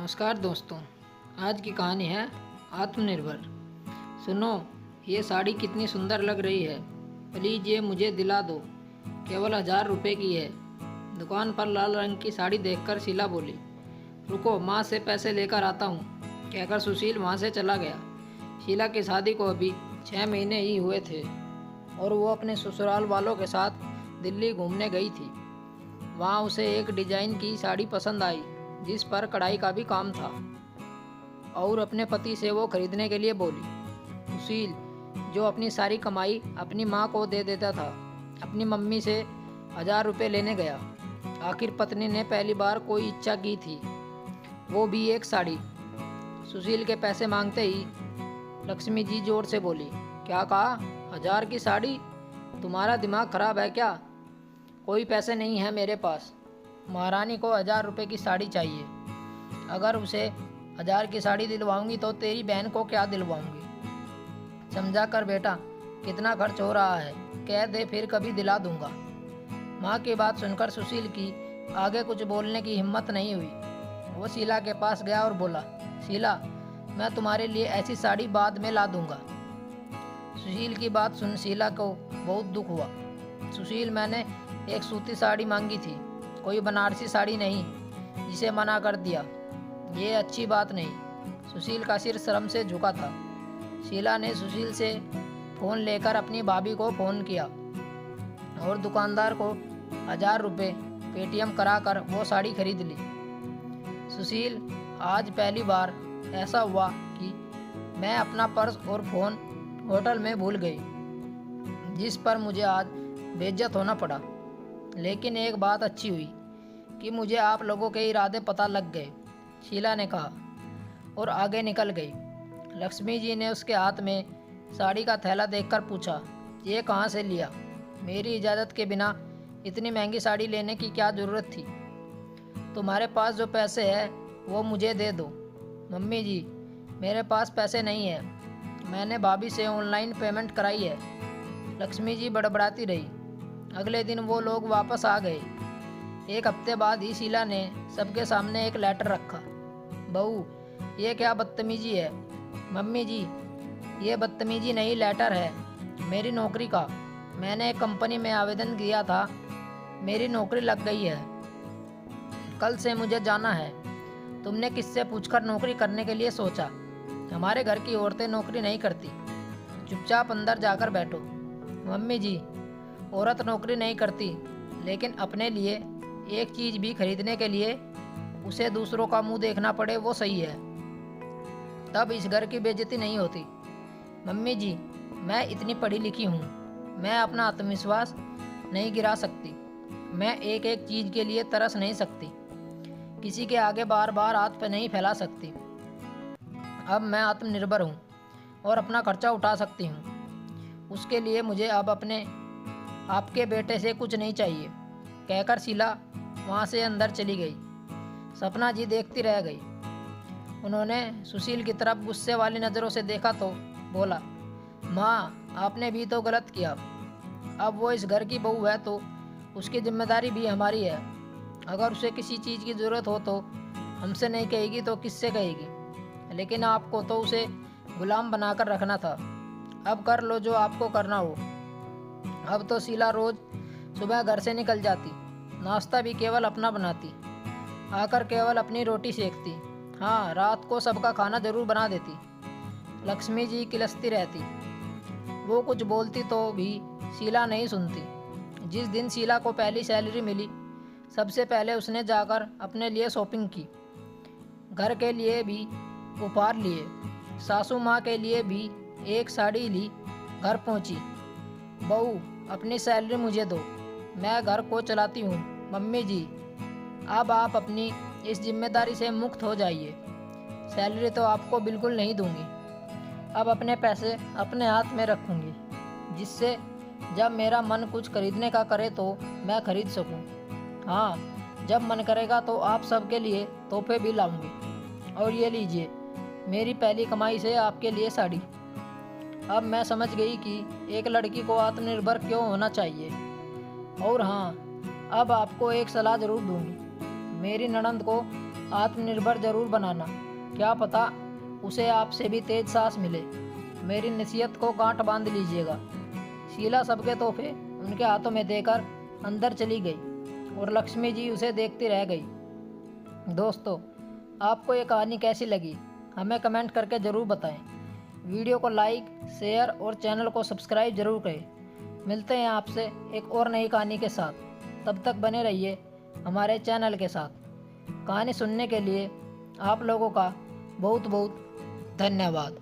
नमस्कार दोस्तों, आज की कहानी है आत्मनिर्भर। सुनो, ये साड़ी कितनी सुंदर लग रही है। प्लीज़ ये मुझे दिला दो, केवल 1000 रुपये की है। दुकान पर लाल रंग की साड़ी देखकर शीला बोली, रुको माँ से पैसे लेकर आता हूँ। कहकर सुशील वहाँ से चला गया। शीला की शादी को अभी 6 महीने ही हुए थे और वो अपने ससुराल वालों के साथ दिल्ली घूमने गई थी। वहाँ उसे एक डिजाइन की साड़ी पसंद आई जिस पर कढ़ाई का भी काम था और अपने पति से वो खरीदने के लिए बोली। सुशील, जो अपनी सारी कमाई अपनी माँ को दे देता था, अपनी मम्मी से 1000 रुपये लेने गया। आखिर पत्नी ने पहली बार कोई इच्छा की थी, वो भी एक साड़ी। सुशील के पैसे मांगते ही लक्ष्मी जी जोर से बोली, क्या कहा? 1000 की साड़ी? तुम्हारा दिमाग खराब है क्या? कोई पैसे नहीं है मेरे पास। महारानी को 1000 रुपये की साड़ी चाहिए। अगर उसे 1000 की साड़ी दिलवाऊंगी तो तेरी बहन को क्या दिलवाऊंगी? समझा कर बेटा, कितना खर्च हो रहा है, कह दे फिर कभी दिला दूंगा। माँ की बात सुनकर सुशील की आगे कुछ बोलने की हिम्मत नहीं हुई। वो शीला के पास गया और बोला, शीला, मैं तुम्हारे लिए ऐसी साड़ी बाद में ला दूंगा। सुशील की बात सुन शीला को बहुत दुख हुआ। सुशील, मैंने एक सूती साड़ी मांगी थी, कोई बनारसी साड़ी नहीं, जिसे मना कर दिया। ये अच्छी बात नहीं। सुशील का सिर शर्म से झुका था। शीला ने सुशील से फ़ोन लेकर अपनी भाभी को फ़ोन किया और दुकानदार को 1000 रुपये पेटीएम कराकर वो साड़ी खरीद ली। सुशील, आज पहली बार ऐसा हुआ कि मैं अपना पर्स और फ़ोन होटल में भूल गई, जिस पर मुझे आज बेइज्जत होना पड़ा। लेकिन एक बात अच्छी हुई कि मुझे आप लोगों के इरादे पता लग गए, शीला ने कहा और आगे निकल गई। लक्ष्मी जी ने उसके हाथ में साड़ी का थैला देखकर पूछा, ये कहाँ से लिया? मेरी इजाज़त के बिना इतनी महंगी साड़ी लेने की क्या ज़रूरत थी? तुम्हारे पास जो पैसे है वो मुझे दे दो। मम्मी जी, मेरे पास पैसे नहीं है, मैंने भाभी से ऑनलाइन पेमेंट कराई है। लक्ष्मी जी बड़बड़ाती रही। अगले दिन वो लोग वापस आ गए। एक हफ्ते बाद ही शीला ने सबके सामने एक लेटर रखा। बहू, ये क्या बदतमीजी है? मम्मी जी, ये बदतमीजी नहीं, लेटर है मेरी नौकरी का। मैंने एक कंपनी में आवेदन किया था, मेरी नौकरी लग गई है। कल से मुझे जाना है। तुमने किससे पूछकर नौकरी करने के लिए सोचा? हमारे घर की औरतें नौकरी नहीं करती। चुपचाप अंदर जाकर बैठो। मम्मी जी, औरत नौकरी नहीं करती, लेकिन अपने लिए एक चीज़ भी खरीदने के लिए उसे दूसरों का मुंह देखना पड़े वो सही है। तब इस घर की बेइज्जती नहीं होती। मम्मी जी, मैं इतनी पढ़ी लिखी हूँ, मैं अपना आत्मविश्वास नहीं गिरा सकती। मैं एक एक चीज़ के लिए तरस नहीं सकती, किसी के आगे बार बार हाथ पे नहीं फैला सकती। अब मैं आत्मनिर्भर हूँ और अपना खर्चा उठा सकती हूँ। उसके लिए मुझे अब अपने आपके बेटे से कुछ नहीं चाहिए, कहकर शीला वहाँ से अंदर चली गई। सपना जी देखती रह गई। उन्होंने सुशील की तरफ गुस्से वाली नज़रों से देखा तो बोला, माँ, आपने भी तो गलत किया। अब वो इस घर की बहू है तो उसकी जिम्मेदारी भी हमारी है। अगर उसे किसी चीज़ की ज़रूरत हो तो हमसे नहीं कहेगी तो किससे कहेगी? लेकिन आपको तो उसे गुलाम बनाकर रखना था। अब कर लो जो आपको करना हो। अब तो शीला रोज़ सुबह घर से निकल जाती, नाश्ता भी केवल अपना बनाती, आकर केवल अपनी रोटी सेकती। हाँ, रात को सबका खाना ज़रूर बना देती। लक्ष्मी जी किलसती रहती। वो कुछ बोलती तो भी शीला नहीं सुनती। जिस दिन शीला को पहली सैलरी मिली, सबसे पहले उसने जाकर अपने लिए शॉपिंग की। घर के लिए भी उपहार लिए, सासू माँ के लिए भी एक साड़ी ली। घर पहुँची, बहू, अपनी सैलरी मुझे दो, मैं घर को चलाती हूँ। मम्मी जी, अब आप अपनी इस जिम्मेदारी से मुक्त हो जाइए। सैलरी तो आपको बिल्कुल नहीं दूंगी। अब अपने पैसे अपने हाथ में रखूँगी, जिससे जब मेरा मन कुछ खरीदने का करे तो मैं खरीद सकूँ। हाँ, जब मन करेगा तो आप सबके लिए तोहफे भी लाऊंगी। और ये लीजिए, मेरी पहली कमाई से आपके लिए साड़ी। अब मैं समझ गई कि एक लड़की को आत्मनिर्भर क्यों होना चाहिए। और हाँ, अब आपको एक सलाह ज़रूर दूंगी। मेरी ननंद को आत्मनिर्भर जरूर बनाना, क्या पता उसे आपसे भी तेज सांस मिले। मेरी नसीहत को गांठ बांध लीजिएगा। शीला सबके तोहफे उनके हाथों में देकर अंदर चली गई और लक्ष्मी जी उसे देखती रह गई। दोस्तों, आपको ये कहानी कैसी लगी हमें कमेंट करके ज़रूर बताएं। वीडियो को लाइक, शेयर और चैनल को सब्सक्राइब जरूर करें। मिलते हैं आपसे एक और नई कहानी के साथ। तब तक बने रहिए हमारे चैनल के साथ। कहानी सुनने के लिए आप लोगों का बहुत बहुत धन्यवाद।